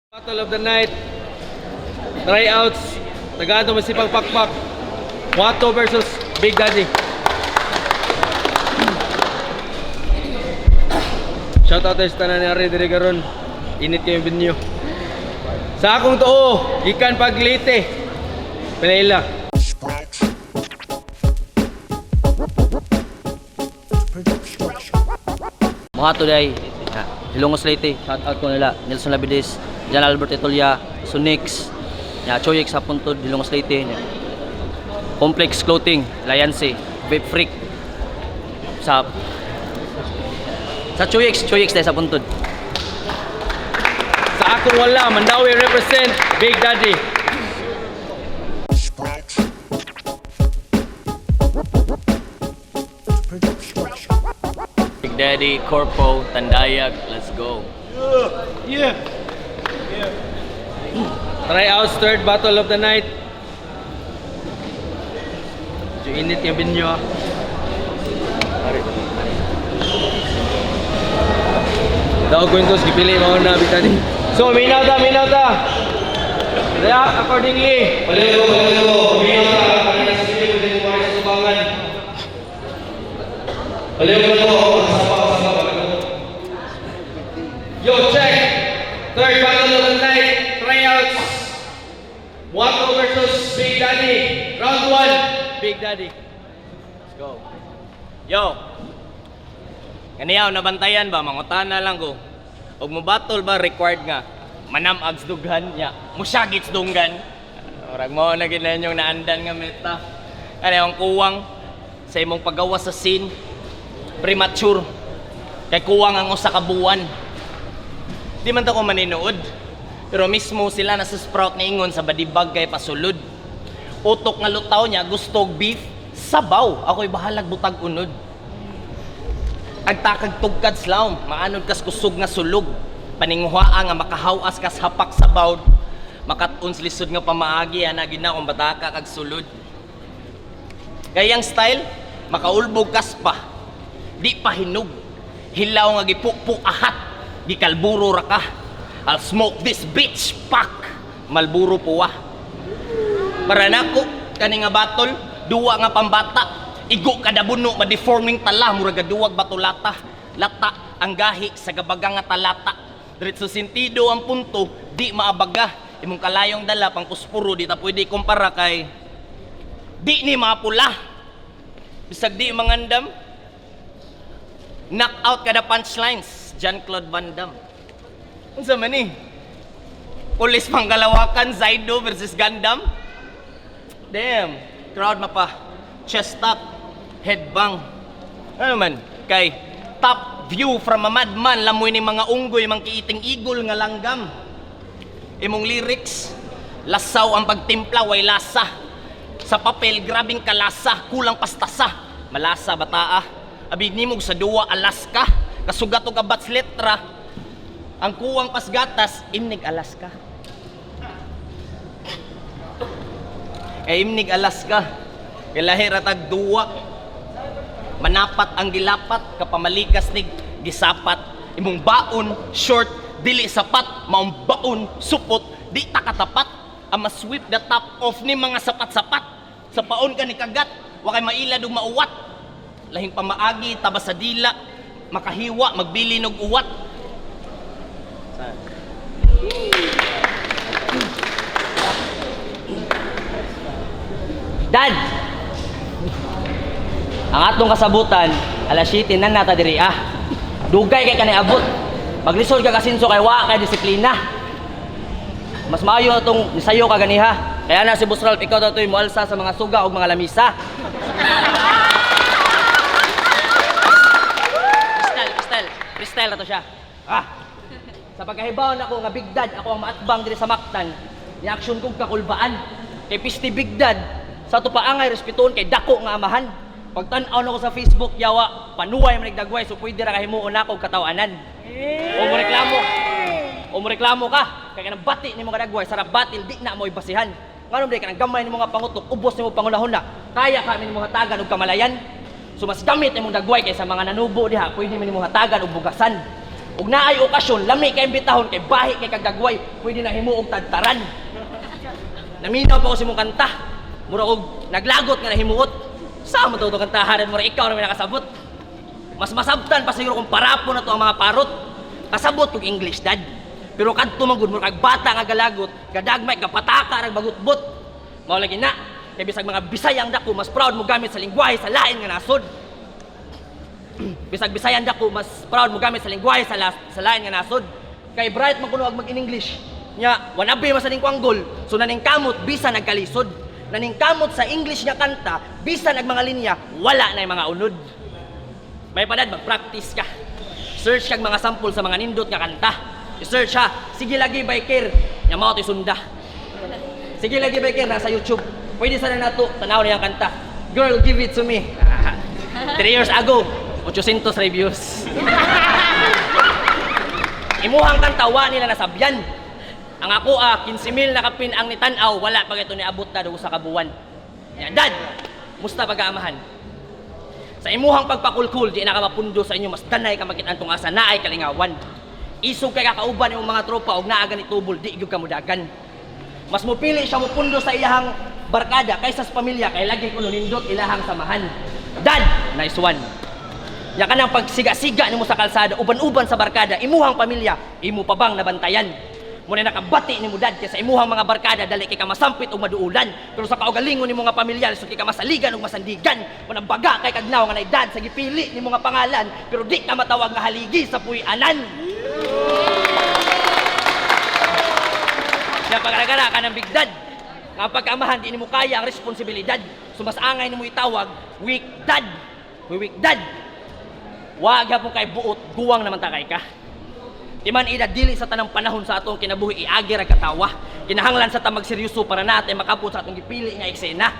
Battle of the night, tryouts, Tagado Masipag Pakpak, Wato versus Big Daddy. Shoutout sa tanan ni Ari diri karon. Init kayo yung venue. Sa akong tuo, gikan Paglite. Pinaila. Mga today, Ilongos Leyte, shout out ko nila, Nelson Labides, Jan Albert Etolia, Sunix, Choyek sa Puntod, Ilongos Leyte, Complex Clothing, Alliance, Vape Freak, sa Choyek dahil sa Puntod. Sa akong wala, Mandawi represent Big Daddy. Big Daddy, Corpo, Tandayag, let's go. Yeah. Tryouts, third battle of the night. Medyo init yung venue ah. Daw Quintos, gipili mo na Big Daddy. So, minaw ta. React accordingly. Palego. Minaw ta. Para nasipili ko din mo sa subangan. Palego. Yo, check! Third battle of the night, tryouts. Wato versus Big Daddy. Round 1, Big Daddy. Let's go. Yo! Kaniyaw, nabantayan ba? Mangutana lang ko. Og mo battle ba required nga? Manamags dughan niya. Musyagits dunggan. Orag mo na ginayon yung naandan nga meta. Ano yung kuwang sa imong paggawa sa scene. Premature. Kay kuwang ang usa ka buwan. Di man ta ko maninood. Pero mismo sila nasa sprout ni ingon sa badibag kay pasulod. Utok nga lutaw niya, gustog beef, sabaw. Ako'y bahalag butag unod. Agtakag tugkad slaw, maanod kas kusog nga sulog. Paninguhaa nga makahawas kas hapak sa bawd. Makatun lisod nga pamaagi, anagin na kung bataka kag sulod. Kayang style, makaulbog kas pa. Di pa hinog. Hilaw nga gipukpuk ahat. Di kalburo ra ka. I'll smoke this bitch, pak! Malburo puwa. Para nako, kani nga battle, duwa nga pambata. Igo kada buno, ma-deforming tala, muraga duwag batulata. Lata ang gahi sa gabagang nga talata. Diretso sentido ang punto, di maabaga. Imong kalayong dala, pang puspuro, di ta pwede kumpara kay di ni mapula. Bisag di mangandam. Knockout kada punchlines, Jean-Claude Van Damme. Unsa man ni? Pulis Panggalawakan, Zaido versus Gundam. Damn, crowd mapa. Chest up, headbang. Ano man? Kay top view from a madman, lamoy ni mga unggoy, mang kiiting igol nga langgam. Imong lyrics, lasaw ang pagtimpla, way lasa. Sa papel, grabing kalasa, kulang pastasa. Malasa, bataa. Abig nimog sa duwa, Alaska. Kasugat o kabats letra. Ang kuwang pasgatas, imnig Alaska. Kay imnig Alaska. Kay lahi ratag duwa. Manapat ang gilapat kapamalikas nig gisapat. Imong baon short dili sapat, maong baon supot di ta katapat. Ama sweep the top off ni mga sapat-sapat. Sa paon ka ni kagat, wa kay mailad ug mauwat. Lahing pamaagi tabas sa dila, makahiwa magbili og uwat. Dad! Ang atong kasabutan, alas 7 na nata diri Dugay kay kanay abot. Maglisod ka kasinso kay wa kay disiplina. Mas maayo na itong nisayo ka ganiha. Kaya na si Boss Ralph, ikaw daw ito'y mualsa sa mga suga o mga lamisa. Freestyle na to siya. Sa pagkahibaw na ako nga Big Dad, ako ang maatbang diri sa Mactan. Ni-action kong kakulbaan. Kay Pisti Big Dad, sa ito paangay, respetuon kay dako nga amahan. Pagtanaw na ko sa Facebook, yawa, panuway man nagdagway, so pwede ra kahimuon ako og katawanan. O mo reklamo ka, kaya kanang bati ni mga dagway, sarap batil, di na mo ibasihan. Ngayon ba, kanang gamay ni mga pangutok, ubos ni mo pangunahon na, kaya kami ni mga hatagan og kamalayan. So mas gamit ni mong dagway kaysa mga nanubo diha, pwede ni mo hatagan og bugasan. Ug naay okasyon, lami kay imbitahon, kay bahi kay kagdagway, pwede na himo og tadtaran. Naminaw pa ko si mong kanta, mura og naglagot nga nahimuot. Saan mo ito kantahanan, mura ikaw na may nakasabot. Mas masabtan pa siguro kung parapo na to ang mga parot. Kasabot kong English, Dad. Pero kadto man gud mo kag bata nga galagot, kadagmay kapataka rag bagutbot. Mao lagi na, kay bisag mga Bisayang dako mas proud mo gamit sa lengguwahe sa lain nga nasod. Bisag Bisayang dako mas proud mo gamit sa lengguwahe sa lain nga nasod. Kay bright man kuno ag mag-English. Nya, wanabi man sa ning kwanggol, so naning kamot bisan nagkalisod. Naning kamot sa English nga kanta, bisan nag mga linya, wala na yung mga unod. May padad, mag-practice ka. Search kag mga sample sa mga nindot nga kanta. I-search ha, sige lagi biker, nya mao to'y sunda. Sige lagi biker, nasa YouTube. Pwede sana nato, tanaw na yung kanta. Girl, give it to me. 3 years ago, 800 reviews. Imuhang kanta, wa nila nasabyan. Ang ako 15,000 na kapin ang nitanaw, wala pa ito niabot na doon sa kabuwan. Ya, Dad, musta pag-aamahan? Sa imuhang pagpakulkul, di na ka mapundo sa inyo, mas danay ka makitaan tong asa na ay kalingawan. Isog kay kakauban yung mga tropa og naaga ni tubol, di gyud ka mudagan. Mas mupili siya mupundo sa iyahang barkada kaysa sa pamilya kay lagi kuno nindot ilahang samahan. Dad, nice one. Ya kanang pagsiga-siga nimo sa kalsada, uban-uban sa barkada, imuhang pamilya, imo pa bang nabantayan? Muna nakabati ni mo, Dad, kaya sa imuhang mga barkada dali kay ka masampit o maduulan. Pero sa kaugalingon ni mga pamilyal, so kay ka masaligan o masandigan. Muna baga kay kagnaw nga na Dad sa gipili ni mga pangalan, pero di ka matawag nga haligi sa puy-anan. Kaya pagkaragara ka ng Big Dad, nga pagkaamahan di ni mo kaya ang responsibilidad. So mas angay ni mo itawag, weak dad. Weak dad. Wag po kay buot, guwang naman takay ka. Timan ida dili sa tanang panahon sa atong kinabuhi iagi ra katawa. Kinahanglan sa tamag seryoso para natin makabot sa atong gipili nga eksena.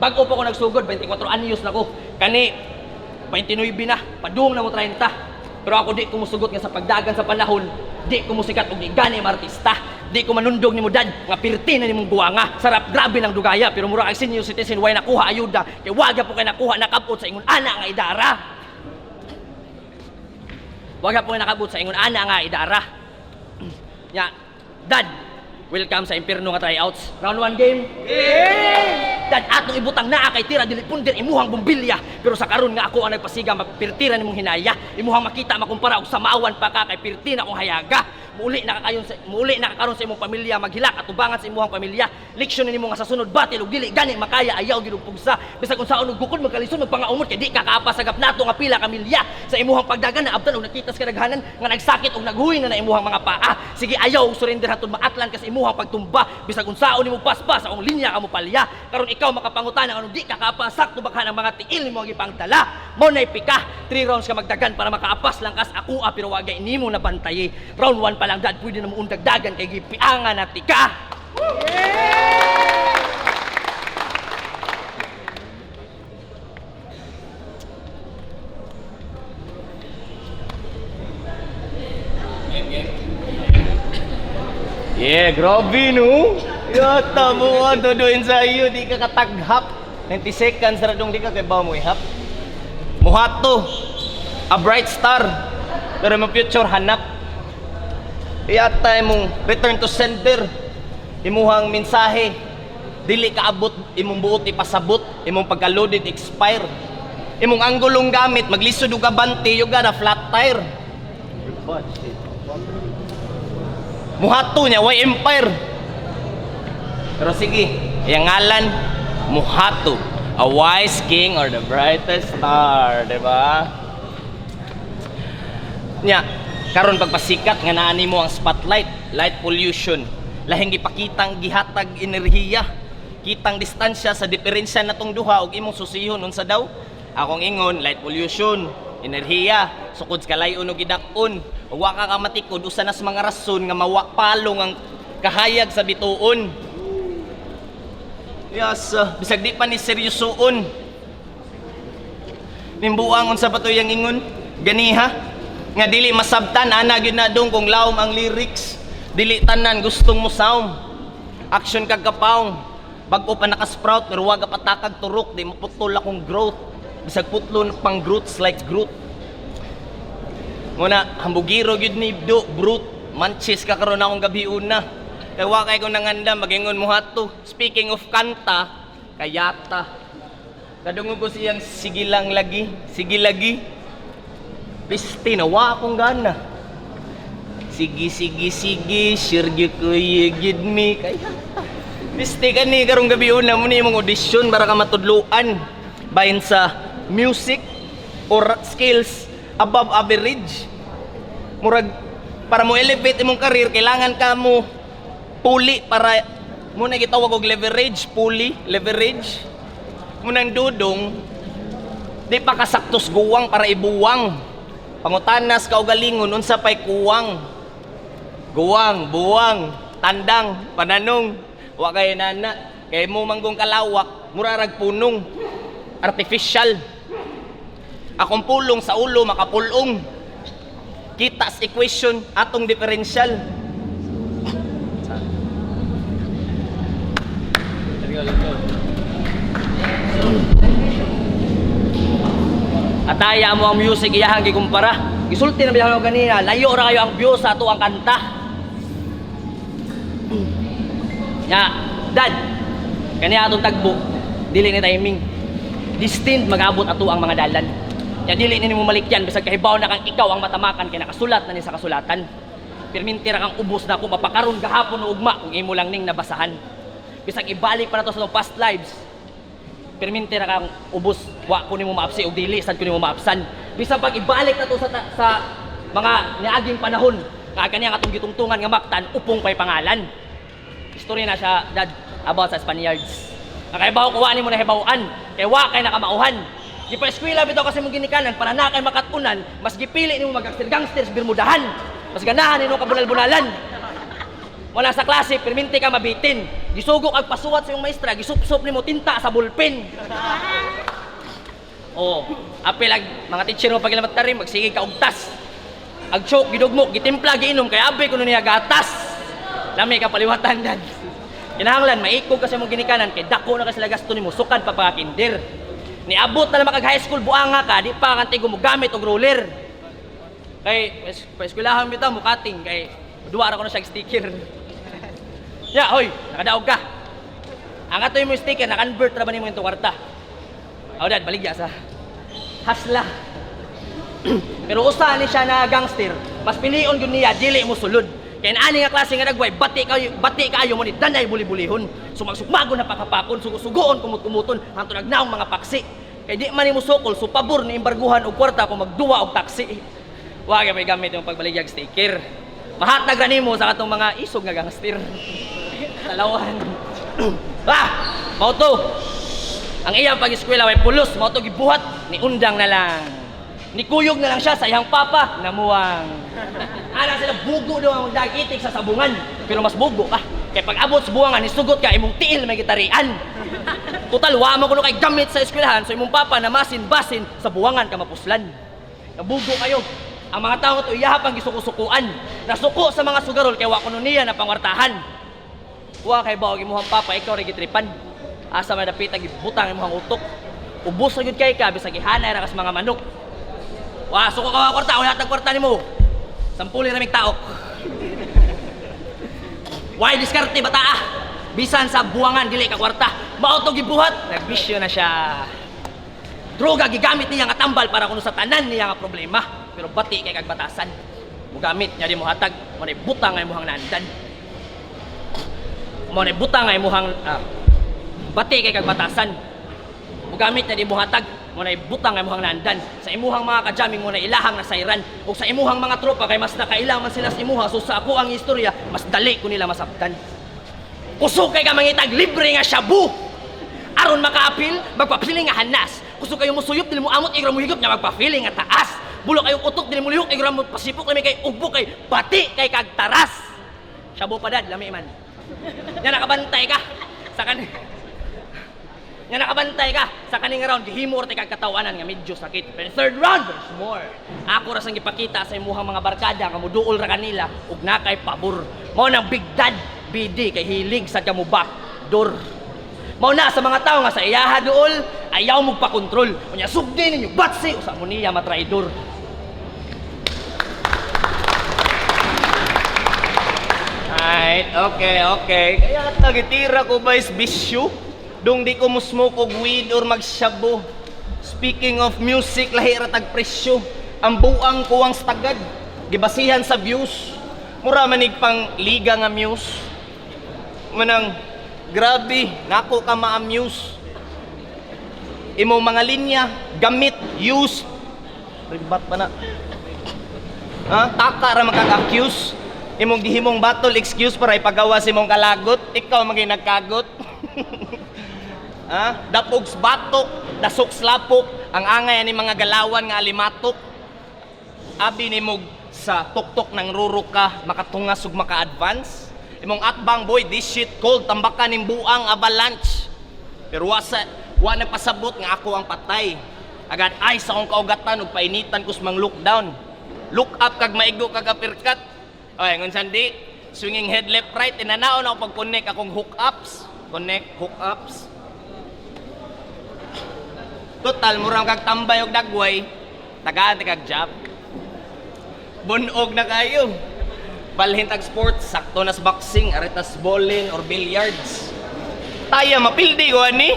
Bag-o pa ko nagsugod 24 anyos na ko. Kani 29 na, padung na mo 30. Pero ako di ko musugot nga sa pagdagan sa panahon, di ko musikat og gani artista. Di ko manundog nimo, Dad, nga pirti na nimong guwanga. Sarap grabe ng dugaya, pero mura ang senior citizen way nakuha ayuda. Kay wag po kay nakuha nakabot sa ingon ana nga idara. Wag po nakabot sa ingon ana nga idara. Nya, Dad, welcome sa impierno nga tryouts. Round 1 game. Dad, atong ibutang naa kay tira dili pundir imuhang bumbilya. Pero sa karon nga ako ang nagpasiga magpirtira nimong hinaya. Imuhang makita makumpara og samaawan pa ka kay pirti na akong hayaga. Muuli nakakaron sa imong pamilya maghilak at tubangan sa imuhang pamilya. Leksyon nimo nga sa sunod batil og dili gani makaya ayaw gyud og pugsa. Bisag unsaon og gukod magkalisod magpangaumot kay di ka kaapasagap nato nga pila ka milya. Sa imuhang pagdagan na abtan og nakita sa kadaghanan nga nagsakit og naghuy na imuhang mga paa. Sige ayaw og surrender hatod maatlan ka sa imuhang pagtumba. Bisag unsaon nimo paspas akong linya ka mo palya. Karon ikaw makapangutana ano di ka kaapasakto baka ng mga tiil nimo gipangdala. Mo nay pika 3 rounds ka magdagan para makaapas lang kas ako pero wagay nimo na bantayi. Round 1 pa lang, Dad, pwede na mo undagdagan kay gipiangan na tika. Yeah, grabe no. Yata mo ang tuduin sa iyo, di ka kataghap. 90 seconds na dong di ka kay ba mo ihap. Muhato, a bright star. Pero mo future hanap. Yata imong return to sender. Imuhang mensahe. Dili ka abot, imong buot ipasabot, imong pagka-loaded expire. Imong anggulong gamit, maglisod og kabante, yuga na flat tire. Muhato niya, why empire? Pero sige, iyang ngalan, Muhato, a wise king or the brightest star, diba? Nya, karon pagpasikat nga naa nimo ang spotlight, light pollution, lahing gipakitang gihatag enerhiya, kitang distansya sa diferensya natong duha ug imong susihon unsa daw? Akong ingon, light pollution, enerhiya, sukod sa kalayon ug gidakon, ug wa ka matikod usa na sa mga rason nga mawapalong ang kahayag sa bituon. Yes, bisag di pa ni seryosoon. Nimbuang unsa pa to yang ingon? Ganiha nga dili masabtan ana gyud na dong kung lawom ang lyrics. Dili tanan gustong mo sound. Action kag kapaong. Bag-o pa nakasprout pero wag patakag turok di maputol akong growth. Bisag putlon pang roots like Groot. Muna hambugiro gyud ni do brute. Manchis ka karon akong gabi una. Kay wa kay ko nanganda magingon mo hato. Speaking of kanta, kayata. Kadungog ko siyang sige lang lagi, sige lagi. Piste na wa akong gana. Sige, sure gyud ko yigid me kayata. Piste ka ni karong gabi una mo ni imong audition para ka matudluan. Bahin sa music or skills above average. Murag para mo elevate imong career kailangan ka mo puli para mo na gitawag og leverage, puli, leverage. Munang dudong di pa kasaktos guwang para ibuwang. Pangutanas ka og galingon unsa pay kuwang. Guwang, buwang, tandang, pananong, wa kay nana. Kay mo manggong kalawak, murarag punong. Artificial. Akong pulong sa ulo makapulong. Kita sa equation atong differential. Ataya mo ang music iyahang gikumpara. Gisulti na bilang kanina, layo ra kayo ang view sa ato ang kanta. Ya, dad. Kaniya atong tagbo, dili ni timing. Distinct magabot ato ang mga dalan. Ya dili ni mo malikyan bisag kahibaw na kang ikaw ang matamakan kay nakasulat na ni sa kasulatan. Perminti ra kang ubos na ko mapakaron gahapon o ugma kung imo lang ning nabasahan. Bisag ibalik pa na to sa past lives. Perminti ra kang ubos wa ko nimo maapsi og dili sad ko nimo maapsan. Bisag pag ibalik na to sa mga niaging panahon nga kaniya atong gitungtungan nga maktan upong pay pangalan. Istorya na siya dad about sa Spaniards. Nakaibaw ko wa nimo na hibaw-an kay wa kay nakamauhan. Di pa eskwela bitaw kasi mong ginikanan para na kay makatunan, mas gipili nimo mag-gangsters birmudahan. Mas ganahan nimo kabunal-bunalan. Wala sa klase, perminti ka mabitin. Gisugok ag pasuwat sa iyong maestra, gisup-sup nimo tinta sa bulpen. Oh, apil ag mga teacher mo pag ilamatari, magsigig ka og tas. Ag choke gidugmo, gitimpla giinom kay abi kuno niya gatas. Lami ka paliwatan dad. Kinahanglan maikog kasi mong ginikanan kay dako na kasi gasto nimo sukad pa pagakinder. Niabot na naman kag high school buanga ka, di pa kanti mo gamit og roller. Kay pa-eskwelahan bitaw mo cutting kay duwa ra ko na siya sticker. Ya, hoy, nakadaog ka. Ang ato mo sticker na-convert ra ba nimo into kwarta? Aw dad, baligya sa hasla. Pero usa ni siya na gangster, mas pilion gyud niya dili mo sulod. Kaya ani nga klase nga nagway, bati kayo mo ni danay buli-bulihon. Sumagsugmago na pakapakon, sugo-sugoon, kumut-kumuton, hanto nagnaong mga paksi. Kaya di man ni mo sukol, so pabor ni imbarguhan og kwarta kung magduwa og taksi. Wag may gamit yung pagbaligyag sticker. Mahatag ra nimo sa katong mga isog nga gangster. Talawan. Mao to. Ang iyang pag-eskwela way pulos, mao to gibuhat ni undang na lang. Nikuyog na lang siya sa iyang papa, namuwang. Ana sila bugo daw ang magdagitik sa sabungan. Pero mas bugo ka. Kaya pag abot sa buwangan, isugot ka, imong tiil may gitarian. Total, wa mo kuno kay gamit sa eskwelahan, so imong papa na masin-basin sa buwangan ka mapuslan. Nabugo kayo. Ang mga tao to iyahap ang gisuko-sukuan. Nasuko sa mga sugarol kay wa kuno niya na pangwartahan. Wa kay bawag imuhang papa ikaw ra gitripan. Asa man dapita gibutang imuhang utok. Ubos ra gyud kay ka bisag ihanay ra kas mga manok. Wa suko ka kwarta, wala tag kwarta nimo. Sampuli ra mig taok. Why diskarte bata ah? Bisan sa buwangan dili ka kwarta. Mao to gibuhat, nagbisyo na siya. Droga gigamit niya nga tambal para kuno sa tanan niya nga problema. Pero bati kay kag batasan. Mugamit niya di mo hatag, mo butang nga imong nandan. Mo butang nga imong bati kay kag batasan. Mugamit niya di mo hatag, mo butang nga imong nandan. Sa imuhang mga kajaming mo na ilahang nasayran o sa imuhang mga tropa kay mas nakailang man sila sa imuha so sa ako ang istorya mas dali ko nila masabtan. Kusog kay ka mangitag libre nga shabu. Aron makaapil, magpapiling nga hanas. Kusog kayo mo suyop dili mo amot igra mo higop nya magpapiling nga taas. Bulok kayong utok dili mo lihok igra mo pasipok lami kay ugbo kay bati kay kag taras. Shabu padad lami man. Nya nakabantay ka sa Nya nakabantay ka sa kaning round gihimo ra kag katawanan nga medyo sakit. Pero third round there's more. Ako ra sang gipakita sa imuhang mga barkada nga muduol ra kanila ug nakay pabor. Mao nang big dad BD kay hilig sa kamo backdoor. Mao na sa mga tao nga sa iyaha duol ayaw mo pa kontrol. Unya sugdi ninyo batsi usa mo niya matraidor. Right, okay. Kaya tagitira ko ba is bisyo? Dong di ko mo-smoke og weed or magshabu. Speaking of music, lahi ra tag presyo. Ang buang kuwang stagad, gibasihan sa views. Mura manig pang liga nga muse. Manang grabe, nako ka ma-amuse. Imong mga linya, gamit, use. Ribat pa na. Taka ra makag-accuse. Imong gihimong battle excuse para ipagawa si imong kalagot. Ikaw maging nagkagot. Dapogs batok, dasok slapok, ang angay ni mga galawan nga alimatok. Abi ni mog sa tuktok ng rurok ka, makatungas ug maka-advance. Imong atbang boy, this shit cold, tambakan ning buang avalanche. Pero wa na pasabot nga ako ang patay. Agad ay sa akong kaugatan ug painitan kus mang look down. Look up kag maigo kag uppercut. Oy, ngunsan di, swinging head left right, inanaon ako pag-connect akong hookups. Hookups. Total, murang kag tambay og dagway, tagaan kag job. Bunog na kayo. Balhin tag sports, sakto nas boxing, aritas bowling or billiards. Taya mapildi ko ani.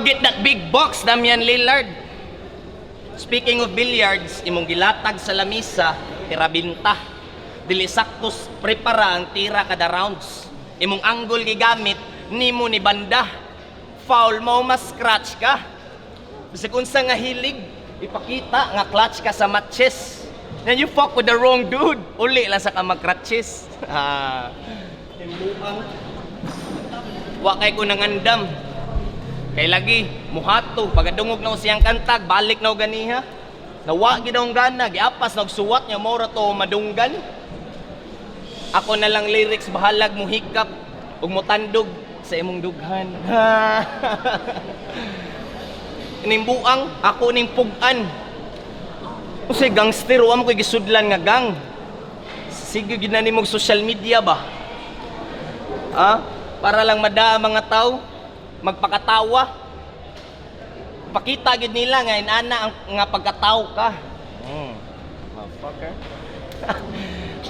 Get that big box, Damian Lillard. Speaking of billiards, imong gilatag sa lamisa, tirabinta. Dili saktos prepara ang tira kada rounds. Imong angle gigamit, nimo ni banda. Foul mo mas scratch ka. Bisag unsa nga hilig, ipakita nga clutch ka sa matches. Then you fuck with the wrong dude. Uli lang sa ka mag-crutches. Himbuang. Wa kay ko nangandam. Kay lagi, muhato. Pagadungog na ko siyang kantag, balik na ko ganiha. Nawa ginawang gana, giapas nagsuwat niya, mora to madunggan. Ako na lang lyrics, bahalag mo hikap, ug mo tandog sa imong dughan. Nimbuang, ako ning pugan. Kasi gangster, wa mo ko'y gisudlan nga gang. Sige, ginani mong social media ba? Para lang madaa mga tao, magpakatawa. Pakita gid nila nga inana nga pagkatao ka. Motherfucker.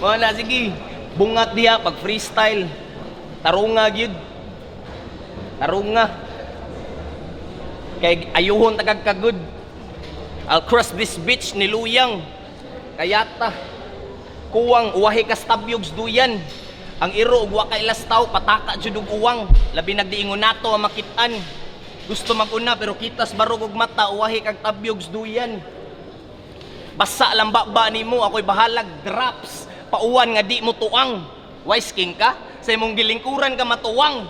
Wala, sige. Bungat diha pag freestyle. Tarunga gyud. Tarunga. Kay ayuhon tagag kagud. I'll cross this bitch ni Luyang. Kayata. Kuwang uwahi ka stabyogs duyan. Ang iro ug wa kay lastaw pataka jud og uwang. Labi nagdiingon nato ang makit-an. Gusto maguna pero kitas barog og mata uwahi kag tabyogs duyan. Basa lang ba nimo ako'y bahalag drops. Pauwan nga di mo tuang. Wise king ka sa imong gilingkuran ka matuwang.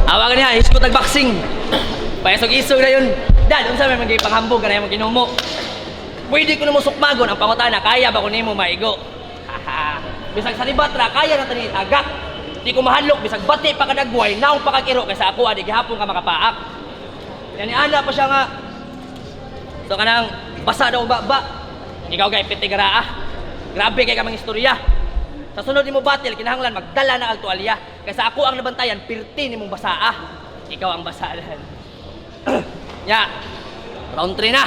Awagan niya, iskot nag-boxing. Paisog-isog na yun. Dad, unsa may mag-ipanghambog ka na yung ginumo. Pwede ko na mo sukmagon ang pangutana, kaya ba ko nimo maigo? Bisag sa libatra, kaya na tani agak. Di ko mahadlok, bisag bati pa kadagway, naong pakakiro kaysa ako, adi gihapon ka makapaak. Yan ana pa siya nga. So kanang basa daw ba. Ikaw kay pitigara ah. Grabe kay kamang istorya. Sa sunod nimo battle kinahanglan magdala na ang tuwalya. Kaysa ako ang nabantayan, pirti nimong basa ah. Ikaw ang basahan. Ya. Round 3 na.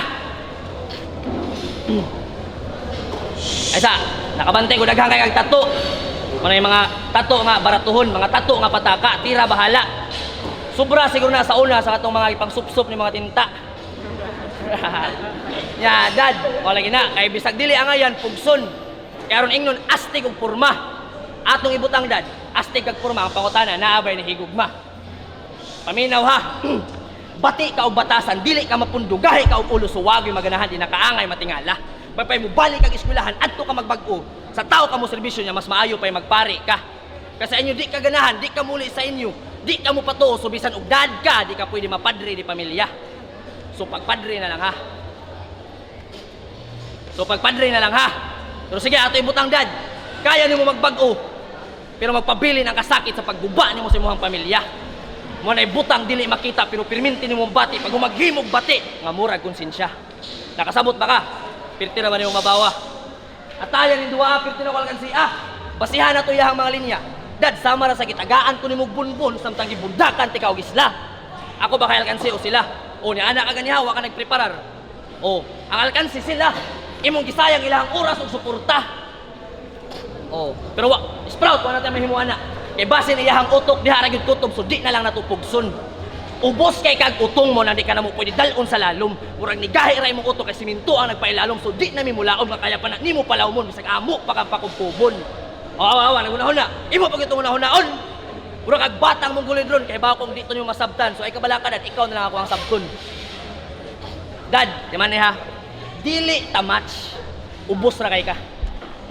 Aysa, nakabantay ko daghang kay kag tato. Manay mga tato nga baratuhon, mga tato nga pataka, tira bahala. Sobra siguro na sa una sa atong mga ipangsupsup ni mga tinta. Ya, dad, wala gina kay bisag dili ang ayan pugson. Kaya ron ingnon astig og porma. Atong ibutang dad, astig kag porma ang pangutana naabay ni higugma. Paminaw ha. Bati ka og batasan, dili ka mapundugahi ka og ulo suwagi maganahan di nakaangay matingala. Pay mo balik kag eskwelahan adto ka magbag-o. Sa tao ka mo serbisyo niya mas maayo pay magpari ka. Kasi inyo di ka ganahan, di ka muli sa inyo. Di ka mo patuo so bisan og dad ka, di ka pwede mapadre di pamilya. So pagpadre na lang ha. Pero sige ato ibutang dad. Kaya nimo magbag-o. Pero magpabili ng kasakit sa pagguba nimo sa imong pamilya. Mo na ibutang dili makita pero pirminti nimo bati pag humaghimog bati nga murag konsensya. Nakasabot ba ka? Pirti naman nimo mabawa. Atayan ni duwa pirti na kalkan siya. Basihan na to iyang mga linya. Dad sama ra sa gitagaan ko nimo bunbun samtang gibundakan ti ka og isla. Ako ba kay alkansi o sila? O ni anak ka ganiha wa ka nagpreparar. O ang alkansi sila. Imong gisayang ilang oras og suporta. O pero wa sprout wa na tayo mahimo ana. Kay basin iyahang utok diha ra gyud kutob so di na lang natupugson. Ubos kay kag utong mo na di ka na mo pwede dalon sa lalom. Murag ni gahi ra imong utok kay siminto ang nagpailalom so di na mi mulaom nga kaya pa na nimo palawmon bisag amo pa kang pakubon. Awa nagunahon na. Imo pag itong hunahon. Murag kag batang mong gulid ron kay ba kung dito niyo masabtan so ay kabalakad at ikaw na lang ako ang sabton. Dad, di man ha. Dili ta match. Ubos ra kay ka.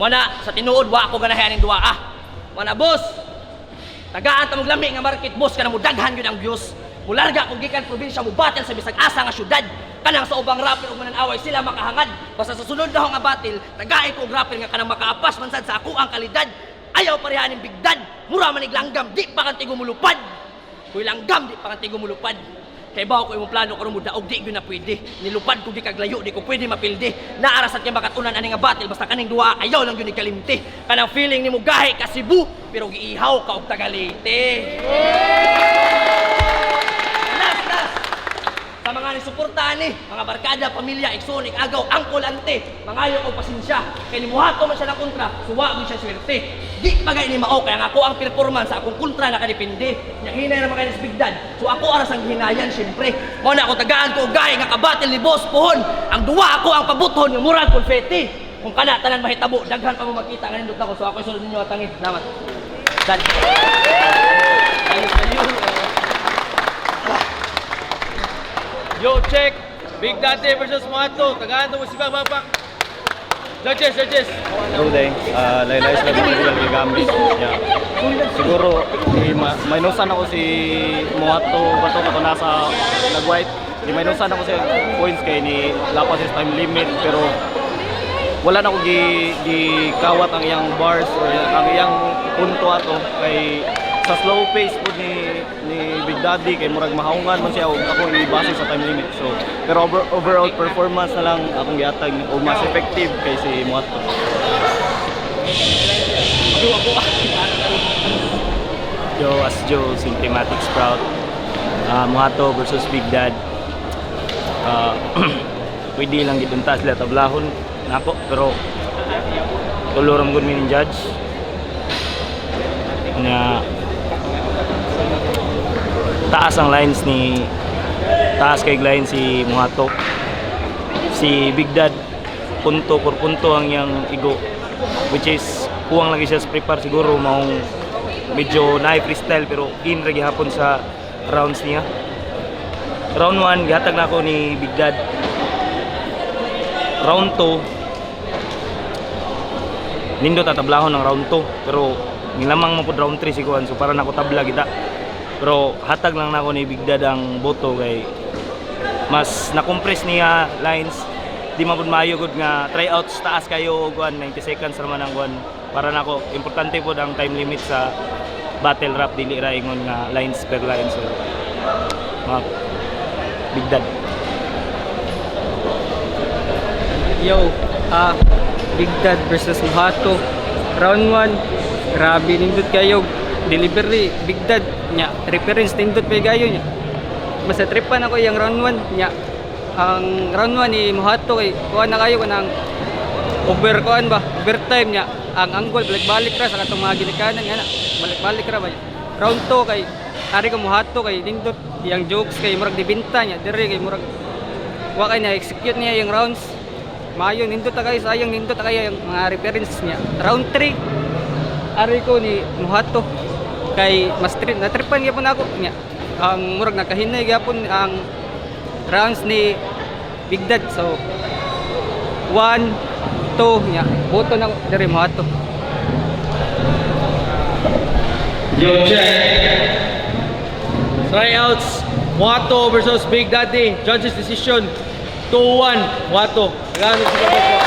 Mo na sa tinuod wa ako ganahan ning duwa ah. Mo na boss. Tagaan ta mong lami nga market boss kana mo daghan gyud ang views. Mularga kung gikan probinsya mo battle sa bisag asa nga syudad. Kanang sa ubang rapper ug mananaway sila makahangad. Basta sa sunod na nga battle, tagaay ko og rapper nga kanang makaapas man sad sa ako ang kalidad. Ayaw parehaning bigdad. Mura man langgam di pa kan tigo mulupad. Kuy langgam di pa kan tigo mulupad. Kay bawo ko imong plano karon mo daog di gyud na pwede. Nilupad ko di kag layo di ko pwede mapildi. Naarasat kay makatunan ani nga battle basta kaning duha ayaw lang gyud ni kalimti. Kanang feeling nimo gahi ka Cebu pero giihaw ka og Tagalite. Sa mga nisuportahan ni, mga barkada, pamilya, eksonik, agaw, angkol, ante, mangayo o pasensya. Kaya nimuhato man siya ng kontra, suwa mo siya swerte. Di bagay ni mao, kaya nga ako ang performance sa akong kontra nakadepende. Hinay naman kayo nasbigdad. So ako aras ang hinayan, siyempre. Muna ako tagaan ko, gaya nga kabatil ni Boss Puhon. Ang duwa ako ang pabuton, yung murag konfeti. Kung kana, tanan mahitabo, daghan pa mo makita, ganindot ako. So ako isunod ninyo at tangit. Salamat. Dan. Ayun. Yo, check. Big Daddy versus Muhato. Tagaan mo si Bapak. Judges. Today, laylay sila ng Google Gigambi. Yeah. Siguro, mainusan ako si Muhato bato ako nasa nag-white. Mainusan ako si points kay ni lapas is time limit pero wala na ako gikawat ang iyang bars or ang iyang punto ato kay sa slow pace po ni Big Daddy kay murag mahaungan man siya ako ibase sa time limit. So pero overall performance na lang akong giatag o mas effective kay si Muhato. Joe Symptomatic Sprout. Muhato versus Big Dad. Pwede lang gitunta sila tablahon nako pero tuloram gud mi ning judge na taas ang lines ni taas kay line si Muhato. Si Big Dad punto por punto ang yang igo which is kuwang lagi siya sa prepare siguro maong medyo na freestyle pero in ra gihapon sa rounds niya. Round 1 gihatag na ako ni Big Dad. Round 2 nindot tablahon ng round 2 pero nilamang mo po round 3 siguan so para nako tabla kita. Pero hatag lang nako ni Big Dad ang boto kay mas na-compress niya lines. Di man pud maayo gud nga tryouts taas kayo og 90 seconds ra man ang para nako importante pud ang time limit sa battle rap dili ra ingon nga lines per line so Big Dad. Yo, Big Dad versus Muhato. Round 1, grabe nindot kayo. Delivery, Big Dad nya. Reference nindot pa gayo nya. Basta tripan ako yung round 1 nya. Ang round 1 ni Muhato kay kuha na kayo kanang overtime nya. Ang angle balik-balik ra sa katong mga ginikanan nga na. Balik-balik ra ba. Round 2 kay ari ko Muhato kay nindot yang jokes kay murag dibinta nya. Dire kay murag wa kay na execute niya yung rounds. Mayo nindot ta kayo sayang nindot ta kayo yung mga reference niya. Round 3 ari ko ni Muhato kay mas natripan gyapon ako niya. Ang murag nakahinay gyapon ang rounds ni Big Dad. So 1, 2 niya. Boto na diri Muhato. Yo, check. Tryouts. Muhato versus Big Daddy. Judges decision. 2-1. Muhato. Gracias.